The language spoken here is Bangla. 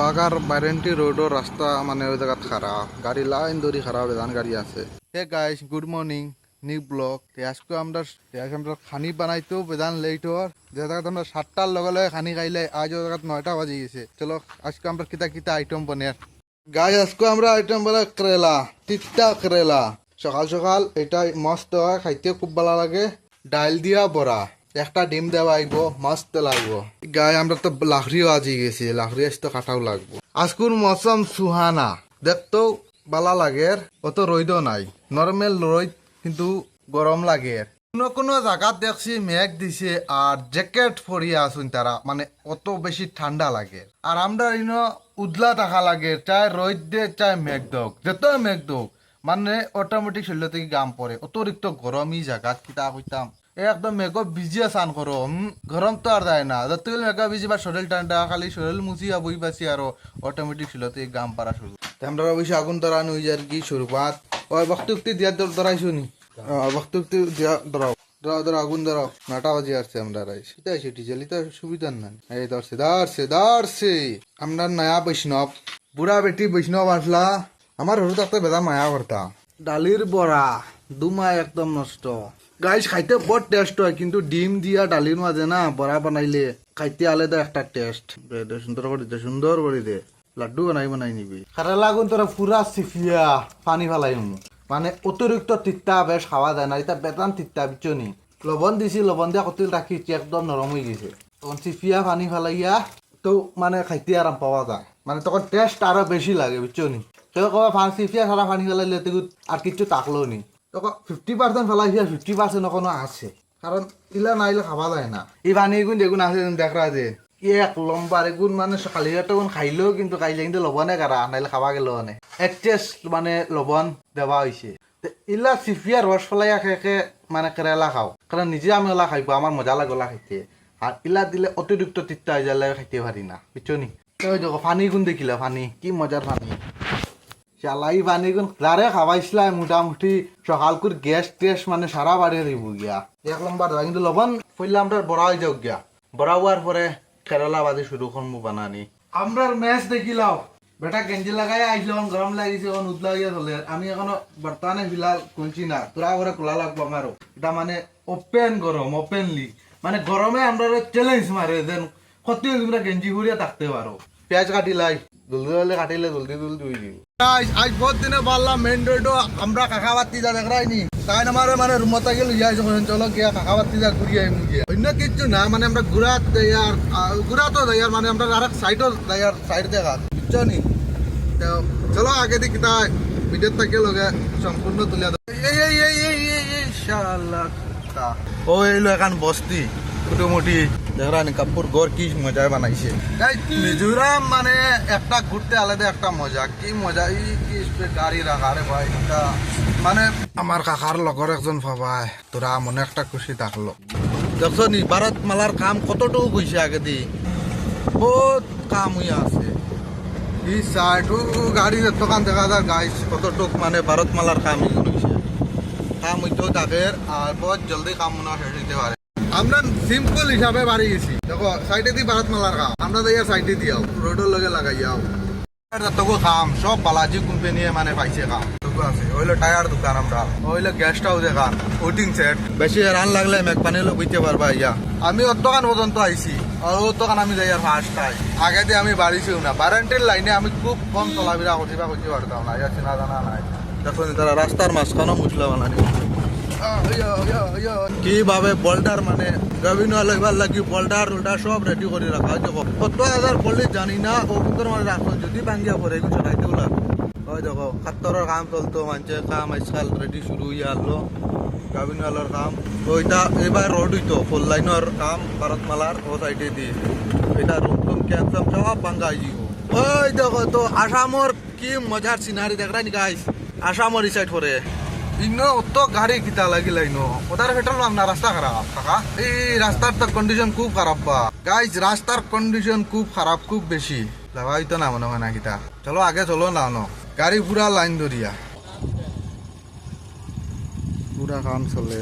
বাগার বাইরেন্টি রোডও রাস্তা মানে ওই জায়গা খারাপ, গাড়ি লাইন ধরে খারাপ, বেদান গাড়ি আছে। Hey guys, good morning, new blog. আজকে আমরা খানি বানাইতেও বেদান লেট হওয়ার, যে জায়গাতে আমরা 7টার লগে লগে খানি খাইলে আজ ওই জায়গাত 9টা বাজে গেছে। চলো আজকে আমরা কিতা কিতা আইটেম বানাই। গাইস আজকে আমরা আইটেম বানাই করেলা, তিতা করেলা। সকাল সকাল এটা মস্ত হয়, খাইতে খুব ভালো লাগে। ডাল দিয়া বড়া, একটা ডিম দেওয়া আইব, মস্ত লাগবো। গায়ে আমরা তো লাহরিও আজি গেছি, লাহরি আসতে কাটাও লাগবো। আজকুর মৌসুম সুহানা, দেখতেও ভালো লাগে, অত রইদও নাই, নর্মাল রইদ কিন্তু গরম লাগে। কোনো কোনো জায়গাত দেখছি মেঘ দিছে আর জ্যাকেট পরিয়ে আসুন তারা, মানে অত বেশি ঠান্ডা লাগে। আর আমরা উদলা থাকা লাগে, চাই রোদ দে চাই মেঘ দোক, যত মেঘ দোক মানে অটোমেটিক শরীর থেকে গাম পরে। অতিরিক্ত গরমই জায়গাত কিতা কইতাম, একদম মেঘ ভিজিয়া স্নান করো, গরম তো আর যায় না। যতগুলো মেঘ ভিজিবা শরীর ঠান্ডা, খালি শরীর মুছিয়া বই বাসি আর অটোমেটিক শরীর থেকে গাম পারা শুরু। আমরা অবশ্যই আগুন ধরানো হয়ে যায় কি শুরুবাত। ওই বক্তি দিয়া ধরাইছো নি, বক্তি দিয়া ধরাও, ধরো আগুন ধরাও। 9টা বাজে আসছে আমরা রাইস ডিজেল তো সুবিধা নাই। এই ধরছে আমরা নয়া বৈষ্ণব, বুড়া বেটি বৈষ্ণব আসলা। আমার হরু থাকতে বেদা মায়া করতা। ডালির বড়া দুমায় একদম নষ্ট। গাইস খাইতে বড় টেস্ট হয়, কিন্তু ডিম দিয়া ডালির মাঝে না বড়া বানাইলে খাইতে আলাদা একটা টেস্ট। সুন্দর করে দে লাড্ডু বানাই নিবি। খারা লাগুন তোরা পুরা সিফিয়া পানি ফালাই মানে অতিরিক্ত তিতা বেশ খাওয়া যায় না। এটা বেতান তিতা বিচনি লবণ দিছি, লবণ দিয়া কতিল রাখিছি, একদম নরম হয়ে গেছে। তখন চিফিয়া পানি ফালাইয়া তো মানে খাইতে আরাম পাওয়া যায়, মানে তখন টেস্ট আরো বেশি লাগে বিচনি। কেউ কবা চিফিয়া সারা পানি ফেলাইলে আর কিছু তাকলো নি, তখন 50% ফেলাইছি, 50% এখনো আছে, কারণ ইলা নাইলে খাওয়া যায় না। এই পানি এগুন যেগুন আছে দেখা যে এক লম্বার এগুন মানে কালি তখন খাইলেও কিন্তু খাইলে কিন্তু লবণে কারা নাইলে খাওয়া গেল মানে এক টেস্ট মানে লবণ দেওয়া হয়েছে। ইলা চিফিয়া রস ফেলাই খেয়ে মানে কেরালা খাও, কারণ নিজে আমি ওলা খাইব আমার মজা লাগে ওলা খাইতে। আর ইলা দিলে অতিরিক্ত তিতা হয়ে যালে খাইতে পারি না বুঝছনি। ওই দেখো পানি গুণ দেখিলা, পানি কি মজার পানি। চালাই পানি গুণ যারে খাওয়াইছিলাম মোটামুটি সকালকুর গ্যাস টেস মানে সারা বাড়িয়ে দিব গিয়া এক লম্বার। কিন্তু লবণ ফইলে আমরা বড়া হয়ে যাও গিয়া, বড়া হওয়ার পরে কেরালা বাজি শুরু করবো বানানি। আমরা ম্যাচ দেখিলাম, বেটা গেঞ্জি লাগাই আইসল, গরম লাগিছে, উদলা গিয়া চলে। আমি এখনো বর্তমানে ফিলহাল খুলছি না, তোরা করে খোলা লাগবো আমারও। এটা মানে ওপেন গরম, ওপেনলি মানে গরমে আমরা চ্যালেঞ্জ মারে দেন কত তোমরা গেঞ্জি ঘুরিয়া থাকতে পারো। পেঁয়াজ কাটিলাই জলদি জলদি কাটিলে জলদি জলদি হয়ে যাব। আজ বহুত দিনে পারলাম মেইন রোডও আমরা কাকা বাতি যা দেখাইনি, তাই আমার মানে রুমত গেল যাইছো, চলো গিয়া কাকা বাতি যা ঘুরি আইম গিয়া। অন্য কিছু না, মানে আমরা ঘুরাত দেয়ার, ঘুরাতো দেয়ার মানে আমরা আরেক সাইডও দেয়ার, সাইড দেখা বুঝছো নি। তো চলো আগে দিকে তাই ভিডিও থেকে লগে সম্পূর্ণ তুলিয়া দাও। ও এইলো এখন বস্তি মোটামুটি দেখরানি কাপড় ঘর কি মজা বানাইছে। মিজোরাম মানে একটা ঘুরতে আলাদা একটা মজা, কি মজা। এই কি গাড়ি রাখা রে ভাই, এটা মানে আমার কাকার লগর একজন ভাবাই তোরা মনে একটা খুশি থাকলো। দেখছো নি ভারত মালার কাম কতটুকু কইছে আগে দি, বহুত কাম হইয়া আছে। এই সাইড গাড়ির দোকান দেখা যায় গাইস কতটুক মানে ভারত মালার কাম হইছে, কাম হইতেও থাকে আর বহুত জলদি কাম মনে শেষ হইতে পারে। আমরা সিম্পল হিসাবে বাড়ি গেছি, দেখো সাইডে দি ভারত মালার কাম, আমরা যাইয়া সাইডে দিয়াও রোডের লগে লাগাইয়াও। তবু কাম সব বালাজি কোম্পানি মানে পাইছে কাম আছে। ওইলো টায়ার দোকান, আমরা ওইলো গেস্ট হাউস দোকান, ওয়েটিং সেট। বেশি রান লাগলে মেঘ পানি হলে বুঝতে পারবা ইয়া। আমি ওর দোকান পর্যন্ত আইছি, আর ওর দোকান আমি যাই আর ফার্স্ট টাইম। আগে দিয়ে আমি বাড়িছিও না, বারান্টির লাইনে আমি খুব কম চলাফেরা করতে পারতাম না, ইয়া চেনা জানা নাই। দেখুন তারা রাস্তার মাঝখানেও মুসলা বানানি কিভাবে বোল্ডার মানে গভিন লইবার লাগি বোল্ডার উল্টা সব রেডি করে রাখা হয়। দেখো কত হাজার পড়লে জানি না, ও কিন্তু মানে রাখো যদি ভাঙ্গিয়া পড়ে এগুলো চড়াইতে ওলা। ওই দেখো খাত্তরের কাম চলতো, মানুষে কাম আজকাল রেডি শুরু হইয়া আসলো গভিন আলোর কাম। ওইটা এবার রোড হইতো ফুল লাইনের কাম ভারতমালার ও সাইডে দিয়ে, এটা রুম টুম ক্যান্সার সব ভাঙ্গা যাব। ওই দেখো তো আসামর কি মজার সিনারি দেখ রাই গাইস, আসামর এই সাইড পরে ইনো অত গাড়ি কিতা লাগিলাই নো ওদার পেট্রোল পাম্প না, রাস্তা খারাপ কাকা। এই রাস্তার তো কন্ডিশন খুব খারাপ বা গাইজ, রাস্তার কন্ডিশন খুব খারাপ, খুব বেশি লাগাইতো না মনে হয় না কিতা। চলো আগে চলো না নো, গাড়ি পুরা লাইন ধরিয়া পুরা কাম চলে।